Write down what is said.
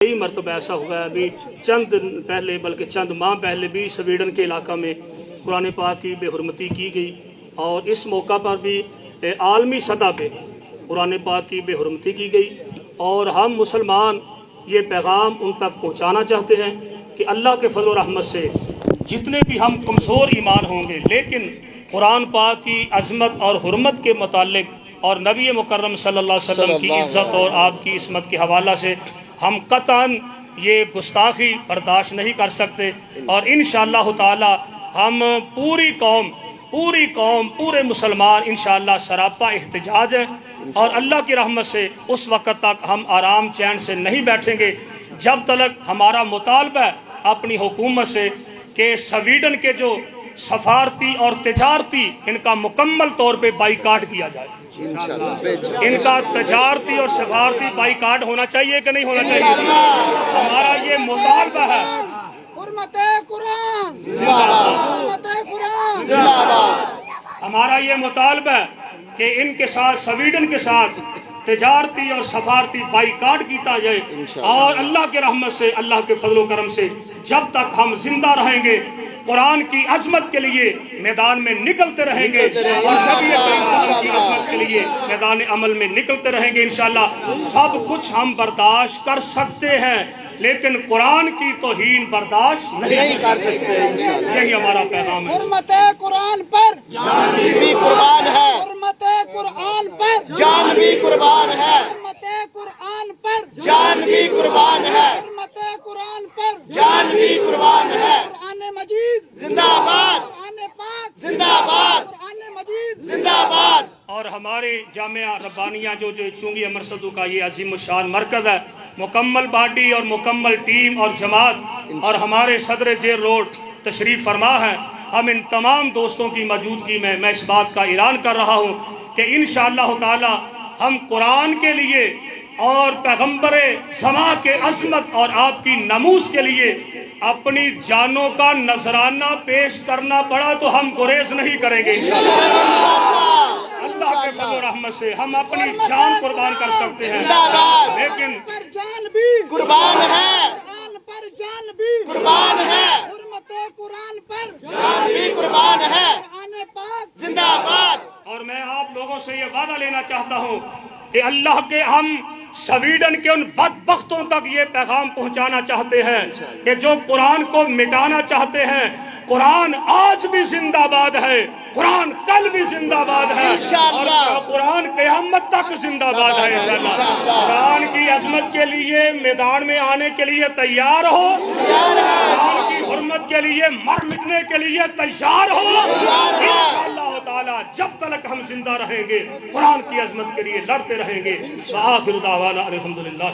कई मरतबा ऐसा हुआ है, अभी चंद दिन पहले बल्कि चंद माह पहले भी स्वीडन के इलाका में कुरान पाक की बेहुरमती की गई और इस मौका पर भी आलमी सतह पे कुरान पाक की बेहुरमती की गई। और हम मुसलमान ये पैगाम उन तक पहुँचाना चाहते हैं कि अल्लाह के फजल रहमत से जितने भी हम कमज़ोर ईमान होंगे, लेकिन कुरान पाक की अज़मत और हुर्मत के मुतालिक और नबी मुकर्रम सल्लल्लाहु अलैहि वसल्लम की इज़्ज़त और आपकी इस्मत के हवाला से हम कतन ये गुस्ताखी बर्दाश्त नहीं कर सकते। और इंशाअल्लाह ताला हम पूरी कौम पूरे मुसलमान इंशाअल्लाह सरापा एहतजाज है और अल्लाह की रहमत से उस वक़्त तक हम आराम चैन से नहीं बैठेंगे जब तक हमारा मुतालबा अपनी हुकूमत से कि स्वीडन के जो सफारती और तिजारती इनका मुकम्मल तौर पे बाईकाट किया जाए। इनका तजारती और सफारती बाईकाट होना चाहिए कि नहीं होना चाहिए? हमारा ये मुतालबा है। हमारा ये मुतालबा है कि इनके साथ स्वीडन के साथ तजारती और सफारती बाईकाट किया जाए और अल्लाह के रहमत से, अल्लाह के फजल करम से जब तक हम जिंदा रहेंगे कुरान की अजमत के लिए मैदान में निकलते रहेंगे और नबी की अजमत के लिए मैदान अमल में निकलते रहेंगे। इंशाअल्लाह सब कुछ हम बर्दाश्त कर सकते हैं, लेकिन कुरान की तौहीन बर्दाश्त नहीं कर सकते। यही हमारा पैगाम है। हुर्मते कुरान पर जान भी कुर्बान है, हुर्मते कुरान पर जान भी कुर्बान है, हुर्मते कुरान पर जान भी कुर्बान है, हुर्मते कुरान पर जान भी कुर्बान है। कुरान मजीद जिंदाबाद, कुरान पाक जिंदाबाद, कुरान मजीद जिंदाबाद। और हमारे जामिया रब्बानिया जो चुंगी अमर सदू का ये अजीम शान मरकज़ है, मुकम्मल बॉडी और मुकम्मल टीम और जमात और हमारे सदर जेल रोड तशरीफ़ फरमा है। हम इन तमाम दोस्तों की मौजूदगी में मैं इस बात का ऐलान कर रहा हूँ कि इंशाअल्लाह ताला हम कुरान के लिए और पैगम्बरे समा के अज़मत और आपकी नमूस के लिए अपनी जानों का नजराना पेश करना पड़ा तो हम गुरेज नहीं करेंगे। अल्लाह के फजल रहमत से हम अपनी जान कुर्बान कर सकते हैं, लेकिन पर जान भी कुर्बान है, कुरान पर जान भी कुर्बान है, हुर्मते कुरान पर जान भी कुर्बान है। कुरान पाक जिंदाबाद। और मैं आप लोगों से ये वादा लेना चाहता हूँ कि अल्लाह के हम स्वीडन के उन बदबख्तों तक ये पैगाम पहुंचाना चाहते हैं कि जो कुरान को मिटाना चाहते हैं। कुरान आज भी जिंदाबाद है, कुरान कल भी जिंदाबाद है और कुरान क़यामत तक जिंदाबाद है इंशाअल्लाह। कुरान की अजमत के लिए मैदान में आने के लिए तैयार हो, कुरान की हुर्मत के लिए मर मिटने के लिए तैयार हो इंशाअल्लाह ताला। जब तक हम जिंदा रहेंगे कुरान की अजमत के लिए लड़ते रहेंगे। आखिर दावाना अल्हम्दुलिल्लाह।